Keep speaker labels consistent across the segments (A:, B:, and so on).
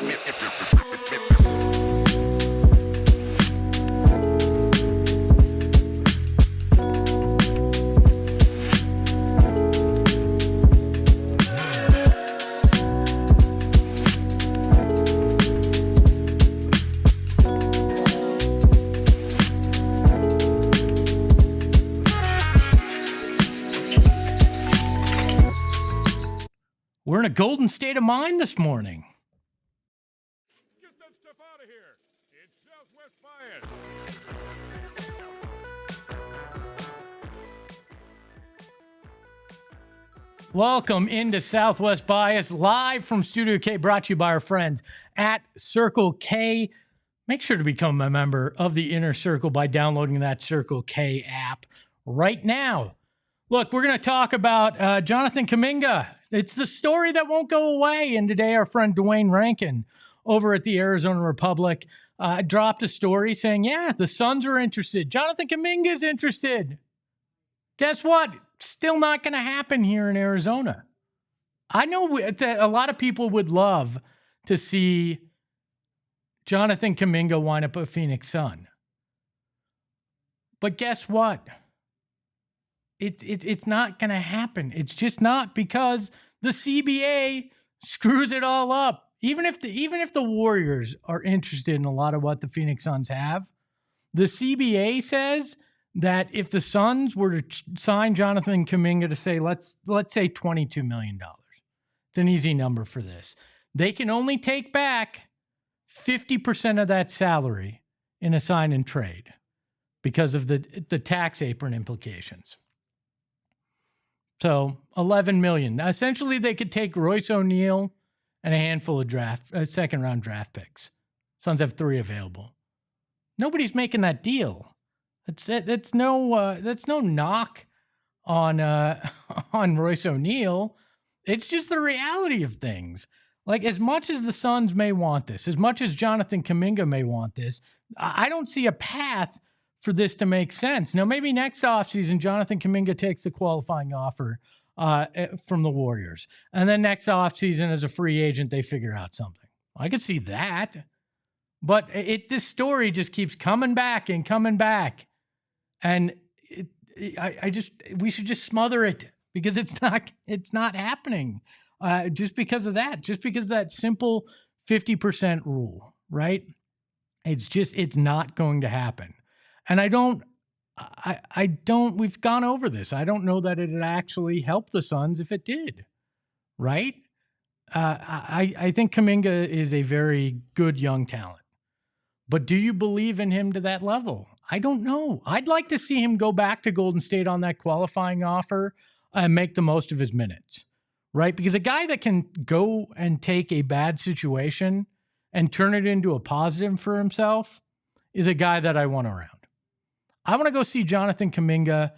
A: We're in a golden state of mind this morning.
B: Get that stuff out of here. It's Southwest Bias.
A: Welcome into Southwest Bias, live from Studio K, brought to you by our friends at Circle K. Make sure to become a member of the Inner Circle by downloading that Circle K app right now. Look, we're going to talk about Jonathan Kuminga. It's the story that won't go away. And today, our friend Dwayne Rankin over at the Arizona Republic dropped a story saying, yeah, the Suns are interested. Jonathan Kuminga is interested. Guess what? Still not going to happen here in Arizona. I know a lot of people would love to see Jonathan Kuminga wind up a Phoenix Sun. But guess what? It's not going to happen. It's just not, because the CBA screws it all up. Even if the Warriors are interested in a lot of what the Phoenix Suns have, the CBA says that if the Suns were to sign Jonathan Kuminga to say, let's say $22 million, it's an easy number for this, they can only take back 50% of that salary in a sign and trade because of the tax apron implications. So $11 million. Now, essentially, they could take Royce O'Neal and a handful of second-round draft picks. Suns have 3 available. Nobody's making that deal. That's no knock on Royce O'Neal. It's just the reality of things. Like, as much as the Suns may want this, as much as Jonathan Kuminga may want this, I don't see a path for this to make sense. Now, maybe next offseason, Jonathan Kuminga takes the qualifying offer from the Warriors. And then next offseason, as a free agent, they figure out something. I could see that. But this story just keeps coming back and coming back. And we should just smother it, because it's not happening. Just because of that. Just because of that simple 50% rule, right? It's not going to happen. And we've gone over this. I don't know that it'd actually help the Suns if it did, right? I think Kuminga is a very good young talent. But do you believe in him to that level? I don't know. I'd like to see him go back to Golden State on that qualifying offer and make the most of his minutes, right? Because a guy that can go and take a bad situation and turn it into a positive for himself is a guy that I want around. I want to go see Jonathan Kuminga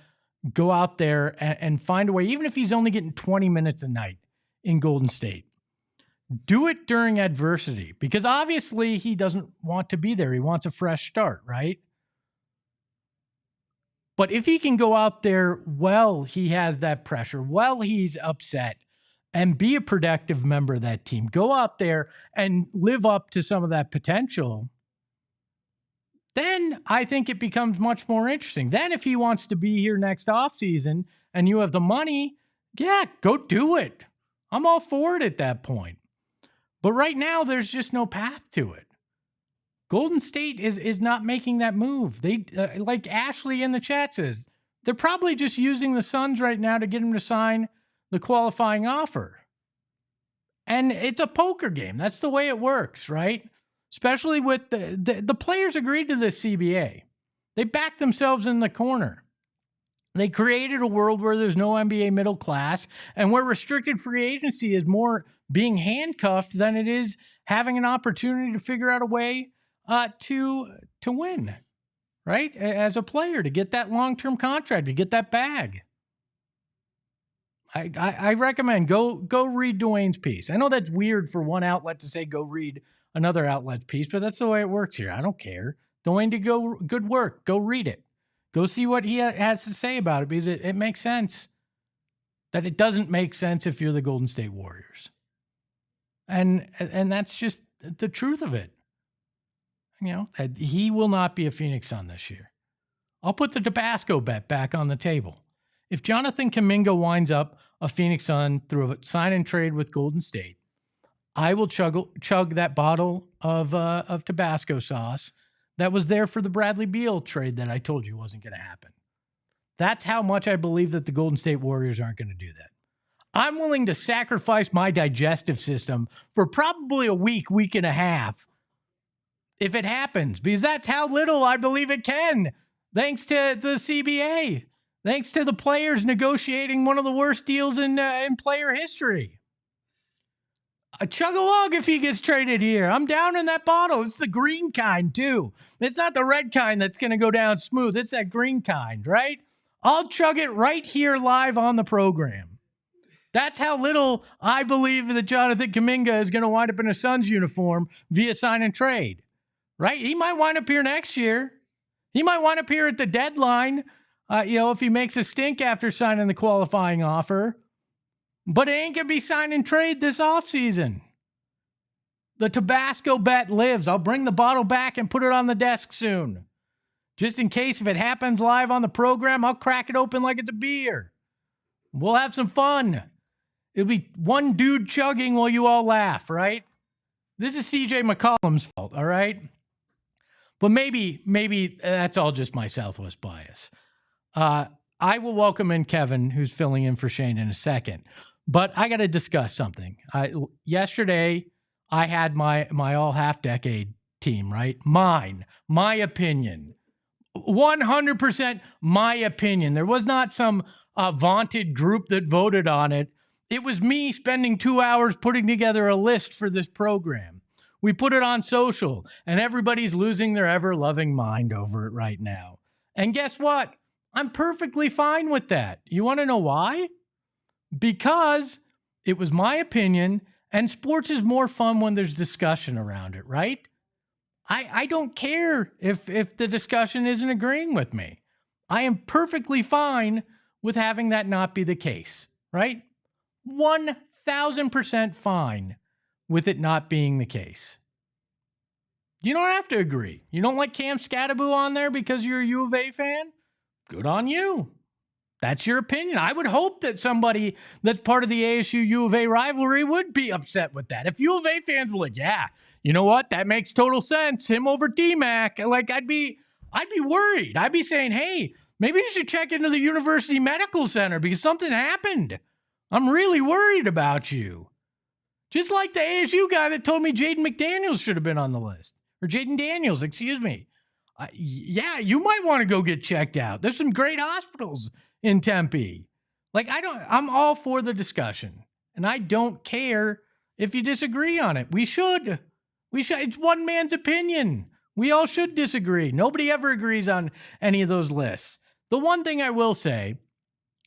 A: go out there and find a way, even if he's only getting 20 minutes a night in Golden State. Do it during adversity, because obviously he doesn't want to be there. He wants a fresh start, right? But if he can go out there while he has that pressure, while he's upset, and be a productive member of that team, go out there and live up to some of that potential, then I think it becomes much more interesting. Then if he wants to be here next offseason and you have the money, yeah, go do it. I'm all for it at that point. But right now, there's just no path to it. Golden State is not making that move. They, like Ashley in the chat says, they're probably just using the Suns right now to get him to sign the qualifying offer. And it's a poker game. That's the way it works, right? Especially with the players agreed to this CBA. They backed themselves in the corner. They created a world where there's no NBA middle class and where restricted free agency is more being handcuffed than it is having an opportunity to figure out a way to win, right? As a player, to get that long-term contract, to get that bag. I recommend go read Dwayne's piece. I know that's weird for one outlet to say go read another outlet's piece, but that's the way it works here. I don't care. Dwayne did good work. Go read it. Go see what he has to say about it, because it makes sense. That it doesn't make sense if you're the Golden State Warriors. And that's just the truth of it. He will not be a Phoenix Sun this year. I'll put the Tabasco bet back on the table. If Jonathan Kuminga winds up a Phoenix Sun through a sign and trade with Golden State, I will chug that bottle of Tabasco sauce that was there for the Bradley Beal trade that I told you wasn't going to happen. That's how much I believe that the Golden State Warriors aren't going to do that. I'm willing to sacrifice my digestive system for probably a week and a half if it happens, because that's how little I believe it can, thanks to the CBA, thanks to the players negotiating one of the worst deals in player history. A chug along if he gets traded here. I'm down in that bottle. It's the green kind, too. It's not the red kind that's going to go down smooth. It's that green kind, right? I'll chug it right here live on the program. That's how little I believe that Jonathan Kuminga is going to wind up in a Suns uniform via sign and trade, right? He might wind up here next year. He might wind up here at the deadline, if he makes a stink after signing the qualifying offer. But it ain't going to be sign and trade this offseason. The Tabasco bet lives. I'll bring the bottle back and put it on the desk soon. Just in case if it happens live on the program, I'll crack it open like it's a beer. We'll have some fun. It'll be one dude chugging while you all laugh, right? This is CJ McCollum's fault, all right? But maybe that's all just my Southwest bias. I will welcome in Kevin, who's filling in for Shane in a second. But I got to discuss something. Yesterday, I had my all half-decade team, right? My opinion. 100% my opinion. There was not some vaunted group that voted on it. It was me spending 2 hours putting together a list for this program. We put it on social, and everybody's losing their ever-loving mind over it right now. And guess what? I'm perfectly fine with that. You want to know why? Because it was my opinion, and sports is more fun when there's discussion around it, right? I don't care if the discussion isn't agreeing with me. I am perfectly fine with having that not be the case, right? 1,000% fine with it not being the case. You don't have to agree. You don't like Cam Scattaboo on there because you're a U of A fan? Good on you. That's your opinion. I would hope that somebody that's part of the ASU U of A rivalry would be upset with that. If U of A fans were like, yeah, you know what? That makes total sense. Him over D-Mac. Like, I'd be worried. I'd be saying, hey, maybe you should check into the University Medical Center because something happened. I'm really worried about you. Just like the ASU guy that told me Jaden McDaniels should have been on the list. Or Jaden Daniels, excuse me. Yeah, you might want to go get checked out. There's some great hospitals in Tempe. Like, I'm all for the discussion. And I don't care if you disagree on it. We should. It's one man's opinion. We all should disagree. Nobody ever agrees on any of those lists. The one thing I will say,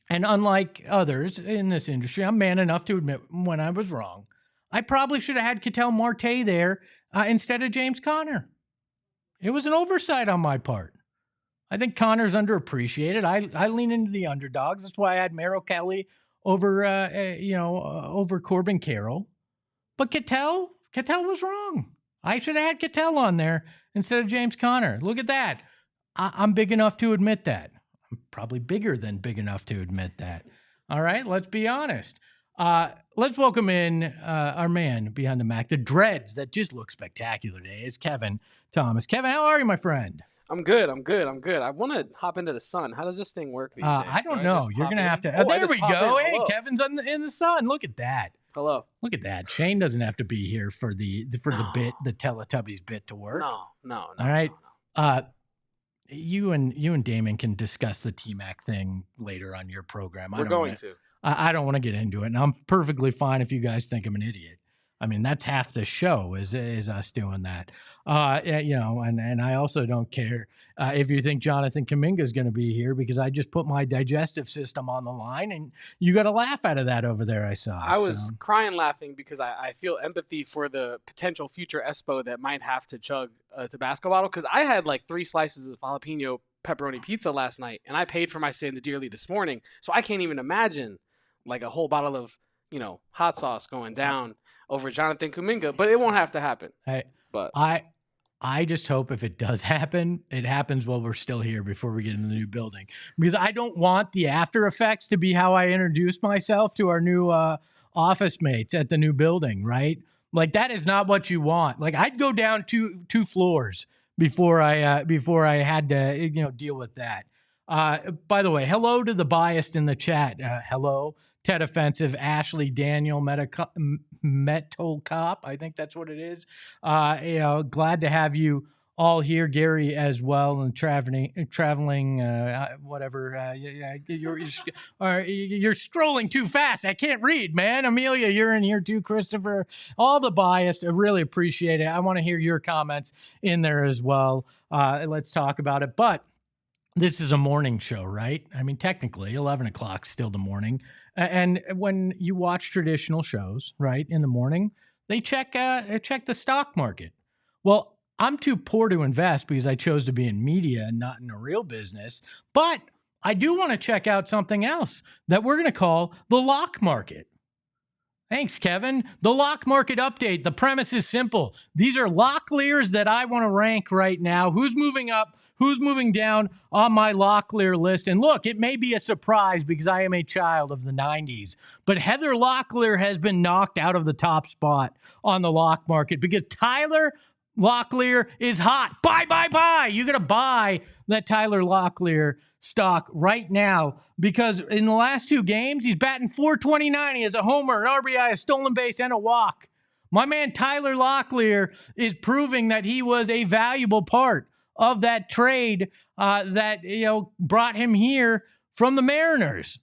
A: and unlike others in this industry, I'm man enough to admit when I was wrong. I probably should have had Ketel Marte there instead of James Conner. It was an oversight on my part. I think Connor's underappreciated. I lean into the underdogs. That's why I had Merrill Kelly over Corbin Carroll. But Ketel was wrong. I should have had Ketel on there instead of James Conner. Look at that. I'm big enough to admit that. I'm probably bigger than big enough to admit that. All right, let's be honest. Let's welcome in our man behind the Mac, the dreads that just look spectacular today, is Kevin Thomas. Kevin, how are you, my friend?
C: I'm good. I want to hop into the sun. How does this thing work these days?
A: I don't know. You're going to have to. There we go. Hey, Kevin's in the sun. Look at that.
C: Hello.
A: Look at that. Shane doesn't have to be here for the bit, the Teletubbies bit to work.
C: No.
A: All right. No. You and Damon can discuss the T-Mac thing later on your program.
C: We're going to.
A: I don't want to get into it, and I'm perfectly fine if you guys think I'm an idiot. I mean, that's half the show is us doing that. And I also don't care if you think Jonathan Kuminga is going to be here because I just put my digestive system on the line, and you got a laugh out of that over there. I saw.
C: I was crying laughing because I feel empathy for the potential future Espo that might have to chug a Tabasco bottle because I had like 3 slices of jalapeno pepperoni pizza last night, and I paid for my sins dearly this morning, so I can't even imagine like a whole bottle of hot sauce going down over Jonathan Kuminga, but it won't have to happen. But
A: I just hope if it does happen, it happens while we're still here before we get into the new building, because I don't want the after effects to be how I introduce myself to our new office mates at the new building, right? Like, that is not what you want. Like, I'd go down two floors before I had to deal with that. By the way, hello to the biased in the chat. Hello, Ted Offensive, Ashley, Daniel, Metal Cop. I think that's what it is. Glad to have you all here, Gary as well, and traveling. Whatever. You're scrolling too fast. I can't read, man. Amelia, you're in here too. Christopher, all the biased. I really appreciate it. I want to hear your comments in there as well. Let's talk about it. But this is a morning show, right? I mean, technically, 11 o'clock still the morning. And when you watch traditional shows, right, in the morning, they check the stock market. Well, I'm too poor to invest because I chose to be in media and not in a real business. But I do want to check out something else that we're going to call the lock market. Thanks, Kevin. The lock market update. The premise is simple. These are locklears that I want to rank right now. Who's moving up? Who's moving down on my Locklear list? And look, it may be a surprise because I am a child of the 90s, but Heather Locklear has been knocked out of the top spot on the lock market because Tyler Locklear is hot. Buy. You got to buy that Tyler Locklear stock right now because in the last 2 games, he's batting .429. He has a homer, an RBI, a stolen base, and a walk. My man Tyler Locklear is proving that he was a valuable part of that trade that brought him here from the Mariners.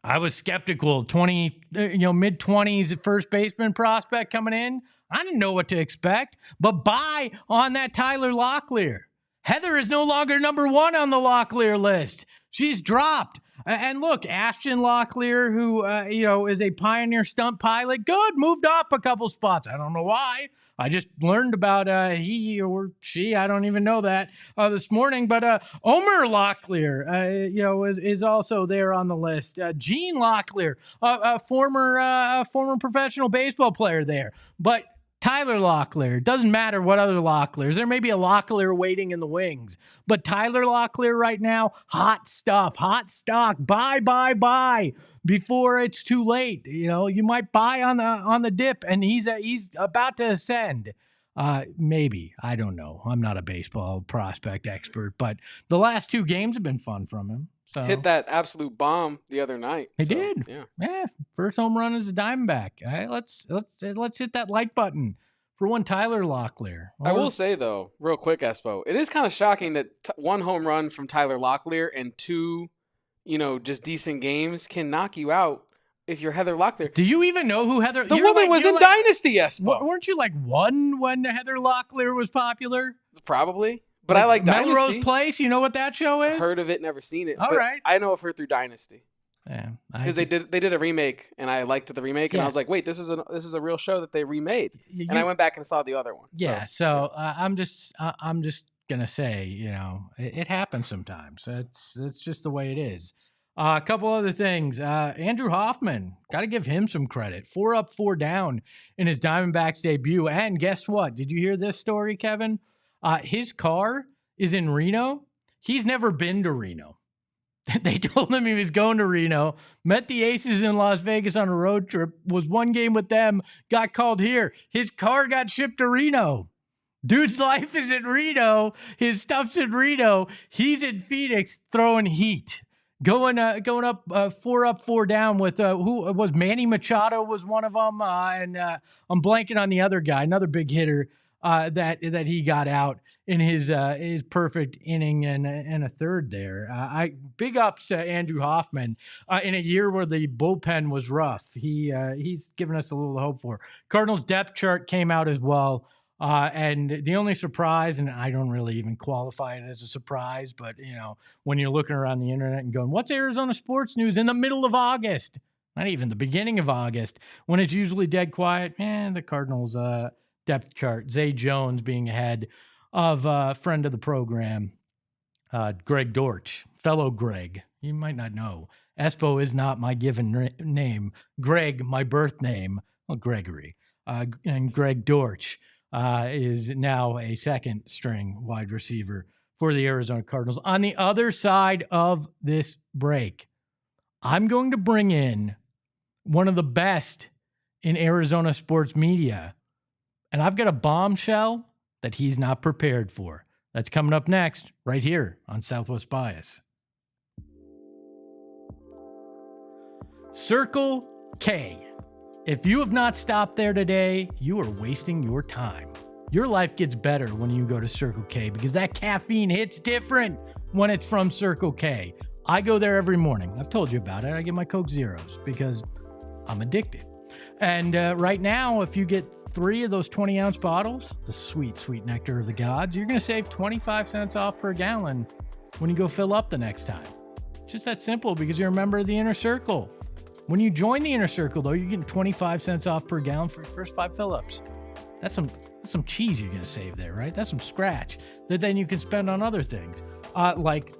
A: I was skeptical. Mid-20s first baseman prospect coming in. I didn't know what to expect, but buy on that Tyler Locklear. Heather is no longer number 1 on the Locklear list. She's dropped. And look, Ashton Locklear, who is a Pioneer stunt pilot, good, moved up a couple spots. I don't know why. I just learned about he or she, I don't even know that, this morning. But Omer Locklear, is also there on the list. Gene Locklear, a former professional baseball player there. But Tyler Locklear, doesn't matter what other Locklears. There may be a Locklear waiting in the wings. But Tyler Locklear right now, hot stuff, hot stock. Buy before it's too late. You might buy on the dip, and he's about to ascend. Maybe. I don't know. I'm not a baseball prospect expert, but the last 2 games have been fun from him. So
C: hit that absolute bomb the other night.
A: He did. Yeah. First home run as a Diamondback. All right, let's hit that like button for one Tyler Locklear.
C: I will say though, real quick, Espo, it is kind of shocking that 1 home run from Tyler Locklear and 2, just decent games can knock you out if you're Heather Locklear.
A: Do you even know who Heather?
C: The woman was in Dynasty, Espo.
A: Weren't you 1 when Heather Locklear was popular?
C: Probably. But I like Dynasty.
A: Melrose Place, you know what that show is?
C: Heard of it, never seen it.
A: All right.
C: I know of her through Dynasty.
A: Yeah,
C: because they did a remake, and I liked the remake, and I was like, wait, this is a real show that they remade, and I went back and saw the other one.
A: So I'm just gonna say, it happens sometimes. It's just the way it is. A couple other things. Andrew Hoffman, got to give him some credit. 4 up, 4 down in his Diamondbacks debut, and guess what? Did you hear this story, Kevin? His car is in Reno. He's never been to Reno. They told him he was going to Reno, met the Aces in Las Vegas on a road trip, was 1 game with them, got called here. His car got shipped to Reno. Dude's life is in Reno. His stuff's in Reno. He's in Phoenix throwing heat. Going up 4 up, 4 down with who was Manny Machado was one of them, and I'm blanking on the other guy, another big hitter that he got out in his perfect inning and a third there. Big ups to Andrew Hoffman in a year where the bullpen was rough. He's given us a little hope for. Cardinals depth chart came out as well. And the only surprise, and I don't really even qualify it as a surprise, but when you're looking around the internet and going, what's Arizona sports news in the middle of August? Not even the beginning of August, when it's usually dead quiet. The Cardinals depth chart, Zay Jones being ahead of friend of the program, Greg Dortch, fellow Greg. You might not know. Espo is not my given name. Greg, my birth name, well, Gregory, and Greg Dortch is now a second string wide receiver for the Arizona Cardinals. On the other side of this break, I'm going to bring in one of the best in Arizona sports media, and I've got a bombshell that he's not prepared for. That's coming up next, right here on Southwest Bias. Circle K. If you have not stopped there today, you are wasting your time. Your life gets better when you go to Circle K because that caffeine hits different when it's from Circle K. I go there every morning. I've told you about it. I get my Coke Zeros because I'm addicted. And right now, if you get 3 of those 20-ounce bottles, the sweet, sweet nectar of the gods, you're going to save 25 cents off per gallon when you go fill up the next time. Just that simple because you're a member of the Inner Circle. When you join the Inner Circle, though, you're getting 25 cents off per gallon for your first 5 fill-ups. That's some cheese you're going to save there, right? That's some scratch that then you can spend on other things, like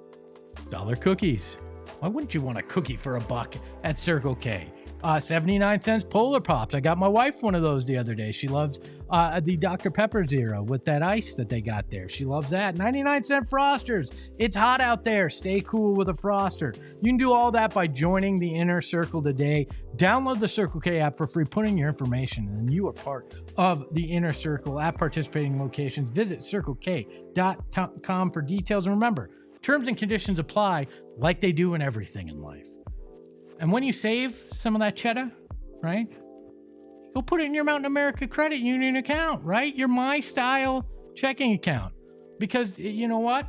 A: dollar cookies. Why wouldn't you want a cookie for $1 at Circle K? 79 cents Polar Pops. I got my wife one of those the other day. She loves the Dr. Pepper Zero with that ice that they got there. She loves that. 99-cent Frosters. It's hot out there. Stay cool with a Froster. You can do all that by joining the Inner Circle today. Download the Circle K app for free. Put in your information, and you are part of the Inner Circle at participating locations. Visit CircleK.com for details. And remember, terms and conditions apply like they do in everything in life. And when you save some of that cheddar, right, go put it in your Mountain America Credit Union account, right? Your My Style checking account. Because you know what?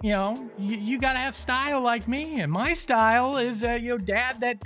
A: You know, you got to have style like me. And my style is, dad that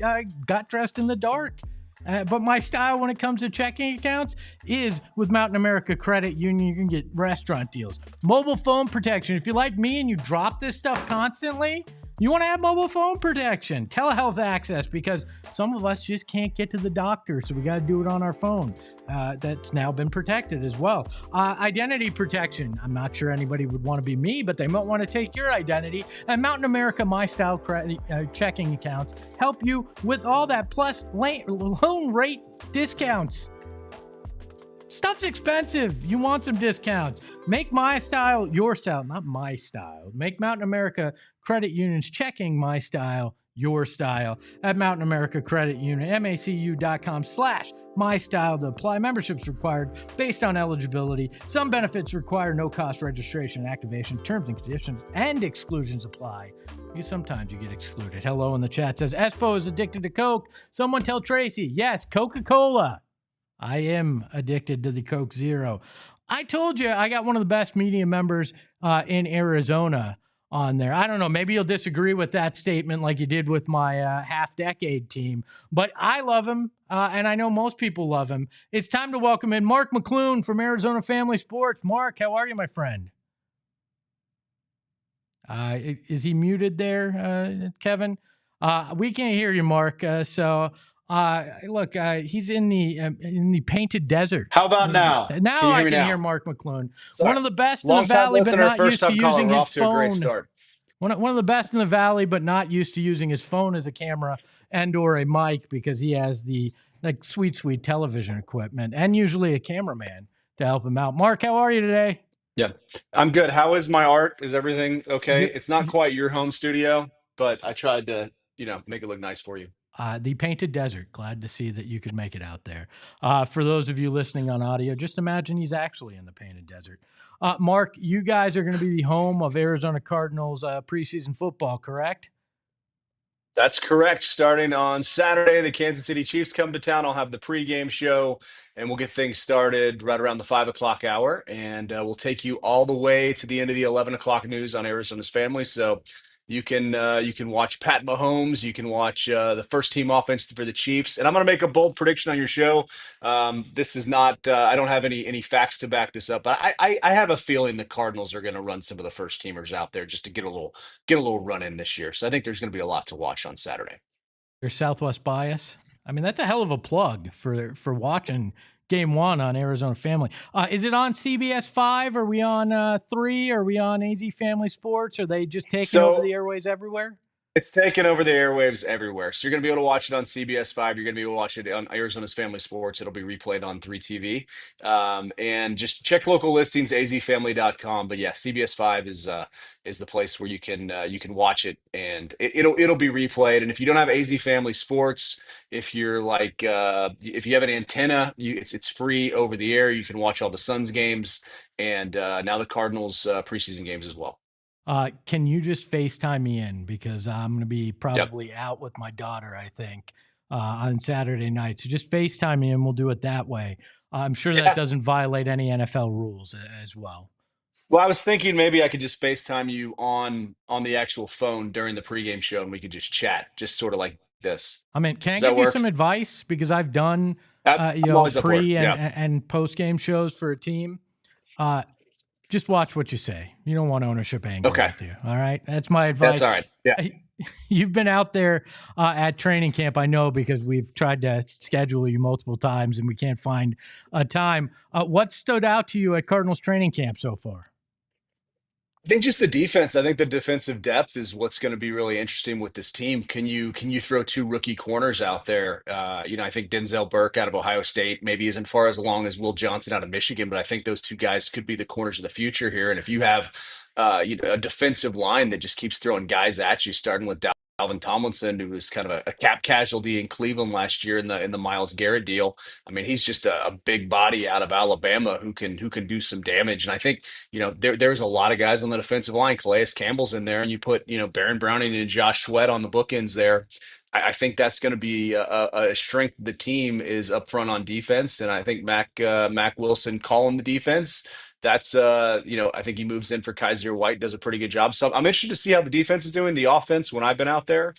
A: got dressed in the dark. But my style when it comes to checking accounts is with Mountain America Credit Union. You can get restaurant deals, mobile phone protection. If you're like me and you drop this stuff constantly, you want to have mobile phone protection, telehealth access, because some of us just can't get to the doctor, so we got to do it on our phone. That's now been protected as well. Identity protection. I'm not sure anybody would want to be me, but they might want to take your identity. And Mountain America My Style credit, checking accounts help you with all that, plus loan rate discounts. Stuff's expensive. You want some discounts. Make my style your style, not my style. Make Mountain America Credit Union's checking my style your style at Mountain America Credit Union, macu.com/my style to apply. Memberships required based on eligibility. Some benefits require no cost registration and activation. Terms and conditions and exclusions apply. Because sometimes you get excluded. Hello in the chat says, Espo is addicted to Coke. Someone tell Tracy. Yes, Coca-Cola. I am addicted to the Coke Zero. I told you I got one of the best media members in Arizona on there. I don't know. Maybe you'll disagree with that statement like you did with my half-decade team. But I love him, and I know most people love him. It's time to welcome in Mark McClune from Arizona Family Sports. Mark, how are you, my friend? Is he muted there, Kevin? We can't hear you, Mark. Look, he's in the painted desert.
D: How about now?
A: Now
D: can you hear
A: I
D: me
A: can
D: now?
A: hear Mark McClune.
D: Sorry.
A: One of the best in the valley, but not used to using his phone. One of the best in the valley, but not used to using his phone as a camera and or a mic because he has the sweet television equipment and usually a cameraman to help him out. Mark, how are you today?
D: Yeah, I'm good. How is my art? Is everything okay? It's not quite your home studio, but I tried to, make it look nice for you.
A: The Painted Desert. Glad to see that you could make it out there. For those of you listening on audio, just imagine he's actually in the Painted Desert. Mark, you guys are going to be the home of Arizona Cardinals preseason football, correct?
D: That's correct. Starting on Saturday, the Kansas City Chiefs come to town. I'll have the pregame show, and we'll get things started right around the 5 o'clock hour. And we'll take you all the way to the end of the 11 o'clock news on Arizona's Family. So you can watch Pat Mahomes. You can watch the first team offense for the Chiefs. And I'm going to make a bold prediction on your show. This is not I don't have any facts to back this up, but I have a feeling the Cardinals are going to run some of the first teamers out there just to get a little run in this year. So I think there's going to be a lot to watch on Saturday.
A: Your Southwest bias. I mean, that's a hell of a plug for watching game one on Arizona Family. Is it on CBS 5? Are we on 3? Are we on AZ Family Sports? Are they just taking over
D: So
A: the airways everywhere?
D: it's taken over the airwaves everywhere. So you're going to be able to watch it on CBS 5. You're going to be able to watch it on Arizona's Family Sports. It'll be replayed on 3TV. And just check local listings, azfamily.com. But yeah, CBS 5 is the place where you can watch it, and it'll be replayed. And if you don't have AZ Family Sports, if you're like if you have an antenna, it's free over the air. You can watch all the Suns games and now the Cardinals preseason games as well.
A: Can you just FaceTime me in, because I'm going to be
D: Yep.
A: probably out with my daughter, I think, on Saturday night. So just FaceTime me and we'll do it that way. I'm sure that
D: Yeah.
A: doesn't violate any NFL rules as well.
D: Well, I was thinking maybe I could just FaceTime you on the actual phone during the pregame show, and we could just chat, just sort of like this.
A: I mean, can I
D: Does that
A: give you
D: work?
A: some advice? Because I've done,
D: I'm always up for it.
A: pre
D: Yeah.
A: and post game shows for a team. Just watch what you say. You don't want ownership angry
D: Okay.
A: with you. All right. That's my advice.
D: That's all right. Yeah.
A: You've been out there at training camp, I know, because we've tried to schedule you multiple times and we can't find a time. What stood out to you at Cardinals training camp so far?
D: I think just the defense. I think the defensive depth is what's going to be really interesting with this team. Can you throw two rookie corners out there? I think Denzel Burke out of Ohio State maybe isn't far as long as Will Johnson out of Michigan, but I think those two guys could be the corners of the future here. And if you have a defensive line that just keeps throwing guys at you, starting with Alvin Tomlinson, who was kind of a cap casualty in Cleveland last year in the Myles Garrett deal. I mean, he's just a big body out of Alabama who can do some damage. And I think there's a lot of guys on the defensive line. Calais Campbell's in there, and you put Baron Browning and Josh Sweat on the bookends there. I think that's going to be a strength of the team is up front on defense, and I think Mac Wilson calling the defense. That's I think he moves in for Kaiser White, does a pretty good job. So I'm interested to see how the defense is doing. The offense, when I've been out there,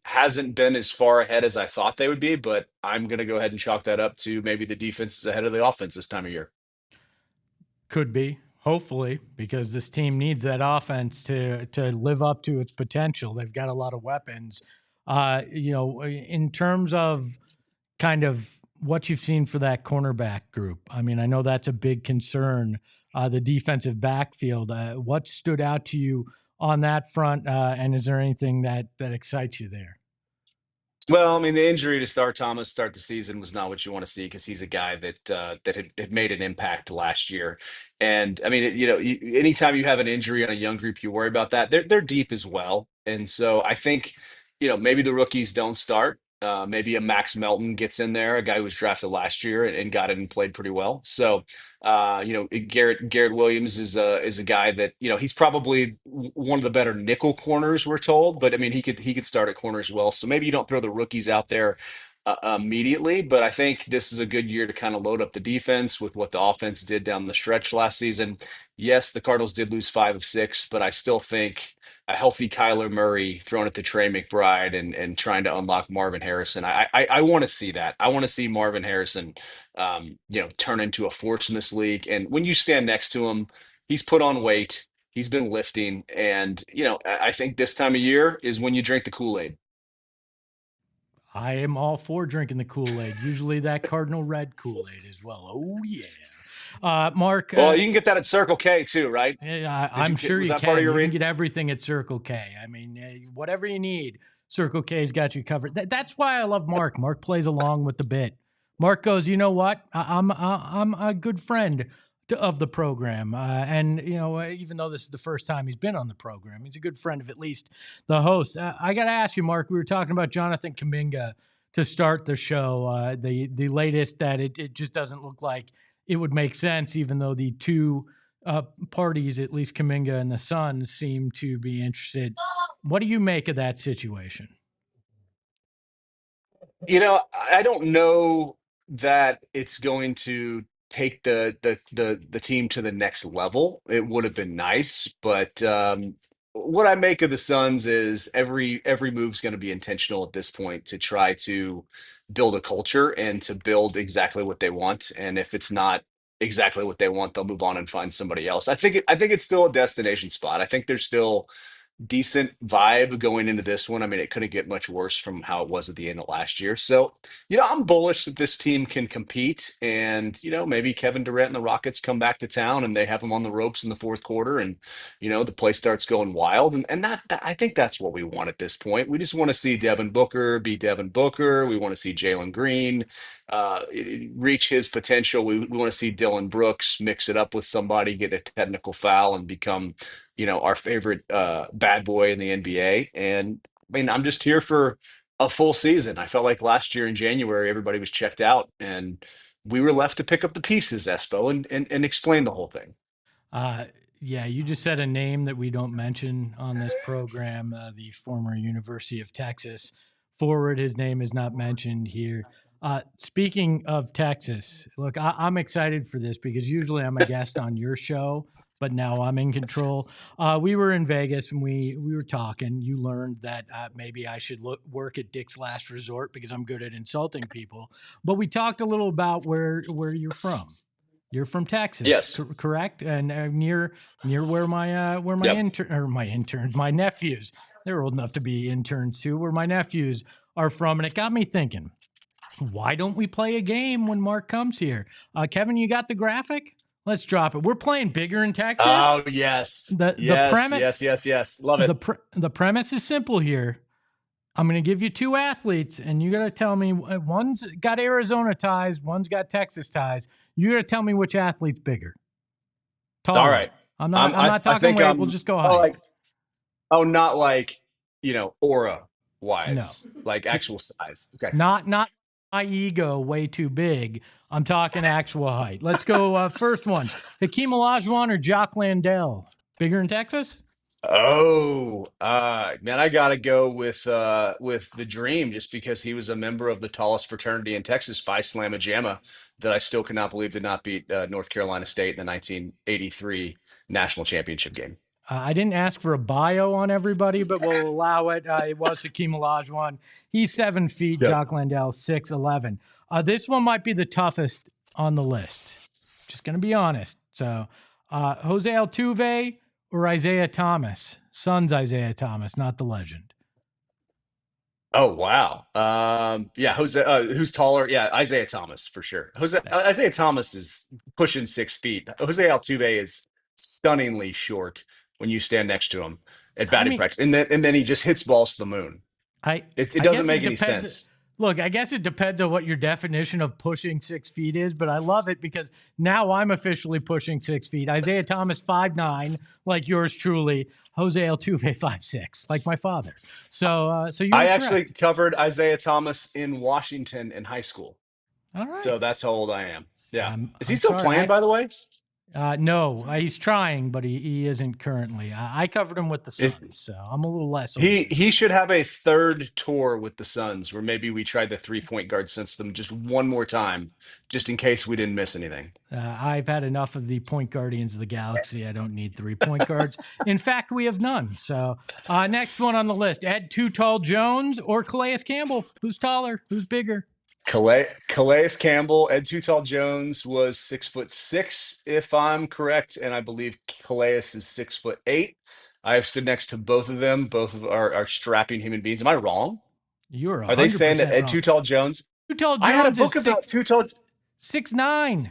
D: hasn't been as far ahead as I thought they would be, but I'm going to go ahead and chalk that up to maybe the defense is ahead of the offense this time of year.
A: Could be, hopefully, because this team needs that offense to live up to its potential. They've got a lot of weapons. In terms of kind of what you've seen for that cornerback group, I mean, I know that's a big concern, the defensive backfield. What stood out to you on that front, and is there anything that excites you there?
D: Well, I mean, the injury to Star Thomas start the season was not what you want to see because he's a guy that had made an impact last year. And I mean, anytime you have an injury on a young group, you worry about that. They're deep as well, and so I think maybe the rookies don't start. Maybe a Max Melton gets in there, a guy who was drafted last year and got in and played pretty well. So, Garrett Williams is a guy that he's probably one of the better nickel corners, we're told. But I mean, he could start at corner as well. So maybe you don't throw the rookies out there immediately. But I think this is a good year to kind of load up the defense with what the offense did down the stretch last season. Yes, the Cardinals did lose 5 of 6, but I still think a healthy Kyler Murray thrown at the Trey McBride and trying to unlock Marvin Harrison. I want to see that. I want to see Marvin Harrison, turn into a force in this league. And when you stand next to him, he's put on weight. He's been lifting. And, I think this time of year is when you drink the Kool-Aid.
A: I am all for drinking the Kool-Aid, usually that Cardinal Red Kool-Aid as well. Oh, yeah. Mark.
D: Well, you can get that at Circle K too, right?
A: Yeah, I'm sure you can. You can get everything at Circle K. I mean, whatever you need, Circle K's got you covered. That's why I love Mark. Mark plays along with the bit. Mark goes, you know what? I'm a good friend of the program, and even though this is the first time he's been on the program, he's a good friend of at least the host. I got to ask you, Mark. We were talking about Jonathan Kuminga to start the show. The latest that it just doesn't look like it would make sense, even though the two parties, at least Kuminga and the Suns, seem to be interested. What do you make of that situation?
D: I don't know that it's going to take the team to the next level. It would have been nice, but what I make of the Suns is every move's going to be intentional at this point to try to build a culture and to build exactly what they want. And if it's not exactly what they want, they'll move on and find somebody else. I think it's still a destination spot. I think there's still decent vibe going into this one. I mean, it couldn't get much worse from how it was at the end of last year. So, I'm bullish that this team can compete. And, maybe Kevin Durant and the Rockets come back to town and they have them on the ropes in the fourth quarter. And, the play starts going wild. And that I think that's what we want at this point. We just want to see Devin Booker be Devin Booker. We want to see Jalen Green reach his potential. We want to see Dylan Brooks mix it up with somebody, get a technical foul, and become our favorite bad boy in the NBA. And I mean, I'm just here for a full season. I felt like last year in January, everybody was checked out and we were left to pick up the pieces, Espo, and explain the whole thing.
A: Yeah, you just said a name that we don't mention on this program, the former University of Texas forward. His name is not mentioned here. Speaking of Texas, look, I'm excited for this because usually I'm a guest on your show, but now I'm in control. We were in Vegas and we were talking. You learned that maybe I should work at Dick's Last Resort because I'm good at insulting people. But we talked a little about where you're from. You're from Texas,
D: yes,
A: correct? And near where my my nephews, they're old enough to be interns too, where my nephews are from. And it got me thinking, why don't we play a game when Mark comes here? Kevin, you got the graphic? Let's drop it. We're playing bigger in Texas.
D: Oh, yes.
A: The premise,
D: yes. Love it.
A: The premise is simple here. I'm going to give you two athletes, and you got to tell me one's got Arizona ties, one's got Texas ties. You got to tell me which athlete's bigger. Taller.
D: All right.
A: I'm not talking weight. We'll just go height.
D: Not like, aura wise, no. Like actual size. Okay.
A: Not my ego way too big. I'm talking actual height. Let's go first one. Hakeem Olajuwon or Jock Landale? Bigger in Texas?
D: Oh, man, I gotta go with the Dream just because he was a member of the tallest fraternity in Texas, Phi Slamma Jamma, that I still cannot believe did not beat North Carolina State in the 1983 national championship game.
A: I didn't ask for a bio on everybody, but we'll allow it. It was Hakeem Olajuwon. He's 7 feet. Yep. Jock Landale 6'11". This one might be the toughest on the list. Just gonna be honest. So, Jose Altuve or Isaiah Thomas? Son's Isaiah Thomas, not the legend.
D: Oh, wow. Yeah, Jose, who's taller? Yeah, Isaiah Thomas for sure. Isaiah Thomas is pushing 6 feet. Jose Altuve is stunningly short when you stand next to him at batting practice. And then he just hits balls to the moon. It doesn't make any sense.
A: Look, I guess it depends on what your definition of pushing 6 feet is, but I love it because now I'm officially pushing 6 feet. Isaiah Thomas 5'9", like yours truly. Jose Altuve 5'6", like my father. So you.
D: I actually covered Isaiah Thomas in Washington in high school.
A: All right.
D: So that's how old I am. Yeah. Is he still playing, by the way?
A: No, he's trying, but he isn't currently. I covered him with the Suns, so I'm a little less.
D: He should have a third tour with the Suns, where maybe we tried the 3-point guard system just one more time, just in case we didn't miss anything.
A: I've had enough of the point guardians of the galaxy. I don't need 3-point guards. In fact, we have none. So next one on the list: Ed Too Tall Jones or Calais Campbell. Who's taller? Who's bigger?
D: Calais Campbell. Ed Too Tall Jones was 6'6", if I'm correct, and I believe Calais is 6'8". I have stood next to both of them. Both are strapping human beings. Am I wrong?
A: You're.
D: Are they saying that Ed Too Tall Jones?
A: Too Tall Jones.
D: I had a book about Too Tall.
A: 6'9".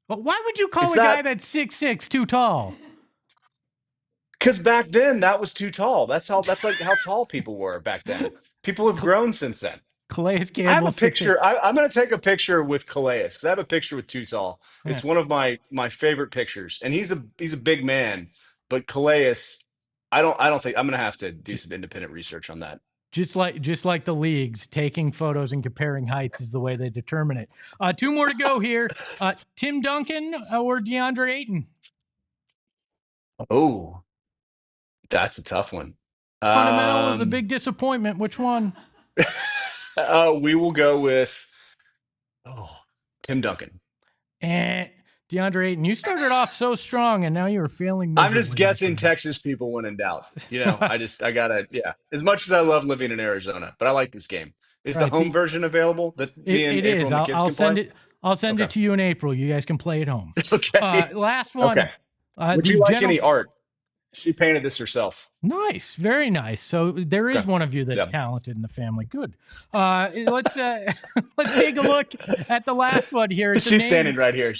A: But why would you call guy that's 6'6" too tall?
D: Because back then that was too tall. That's like how tall people were back then. People have grown since then.
A: Calais Campbell.
D: I have a picture. I'm going to take a picture with Calais because I have a picture with Too Tall. It's one of my favorite pictures, and he's a big man. But Calais, I don't think I'm going to have to do some independent research on that.
A: Just like the leagues, taking photos and comparing heights is the way they determine it. 2 more to go here. Tim Duncan or DeAndre Ayton?
D: Oh, that's a tough one.
A: Fundamental is a big disappointment. Which one?
D: We will go with Tim Duncan.
A: And DeAndre Ayton, you started off so strong, and now you're failing.
D: I'm just guessing Texas people when in doubt. I gotta, As much as I love living in Arizona, but I like this game. Is the home version available that me and April and the kids can play?
A: I'll send it to you in April. You guys can play at home.
D: Okay.
A: Last one.
D: Okay. Would you like any art? She painted this herself.
A: Nice, very nice. So there is
D: Okay.
A: one of you that's
D: Yeah.
A: talented in the family. Good. Let's let's take a look at the last one here. It's a
D: She's
A: name-
D: standing right here.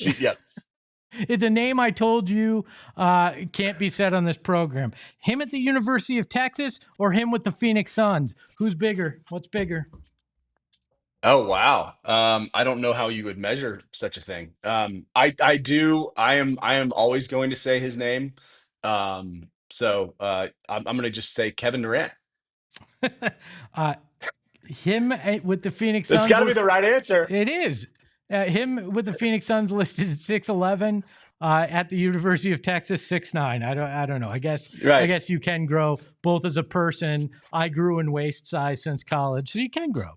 A: It's a name I told you can't be said on this program. Him at the University of Texas or him with the Phoenix Suns? Who's bigger? What's bigger?
D: Oh, wow. I don't know how you would measure such a thing. I am always going to say his name. So I'm going to just say Kevin Durant.
A: Him with the Phoenix Suns.
D: It's got to be the right answer.
A: It is. Him with the Phoenix Suns listed at 6'11", at the University of Texas 6'9". I don't know. I guess you can grow both as a person. I grew in waist size since college, so you can grow.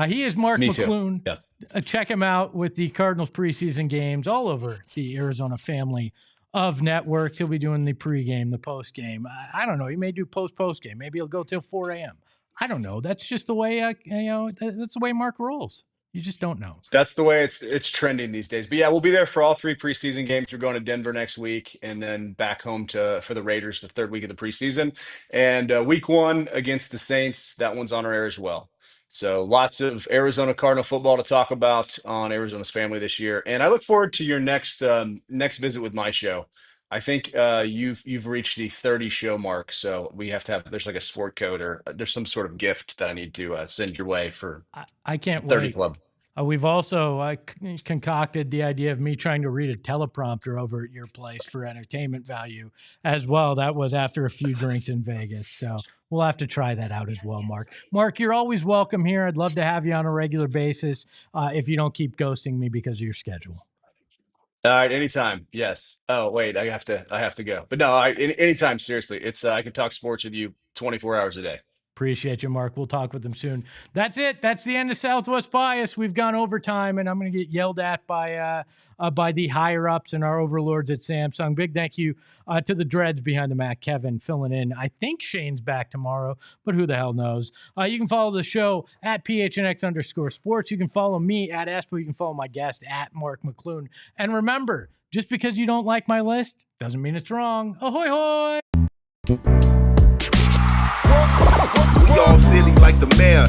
A: He is Mark
D: Me too.
A: McClune.
D: Yeah.
A: Check him out with the Cardinals preseason games all over the Arizona family of networks. He'll be doing the pregame, the postgame. I don't know. He may do postgame. Maybe he'll go till 4 a.m. I don't know. That's just the way that's the way Mark rolls. You just don't know.
D: That's the way it's trending these days. But yeah, we'll be there for all 3 preseason games. We're going to Denver next week, and then back home for the Raiders the 3rd week of the preseason. And week 1 against the Saints, that one's on our air as well. So lots of Arizona Cardinal football to talk about on Arizona's family this year. And I look forward to your next visit with my show. I think you've reached the 30 show mark, so we have to have there's like a sport code or there's some sort of gift that I need to send your way for.
A: I can't
D: 30
A: wait.
D: Club.
A: We've also concocted the idea of me trying to read a teleprompter over at your place for entertainment value as well. That was after a few drinks in Vegas, so we'll have to try that out as well, Mark. Mark, you're always welcome here. I'd love to have you on a regular basis if you don't keep ghosting me because of your schedule.
D: All right, anytime. Yes. Oh, wait, I have to go. But no, anytime. Seriously, it's I can talk sports with you 24 hours a day.
A: Appreciate you, Mark. We'll talk with them soon. That's it. That's the end of Southwest Bias. We've gone overtime, and I'm going to get yelled at by the higher ups and our overlords at Samsung. Big thank you to the dreads behind the Mac, Kevin, filling in. I think Shane's back tomorrow, but who the hell knows? You can follow the show at PHNX_sports. You can follow me at Espo. You can follow my guest at Mark McClune. And remember, just because you don't like my list doesn't mean it's wrong. Ahoy, hoy!
E: We all silly like the mayor.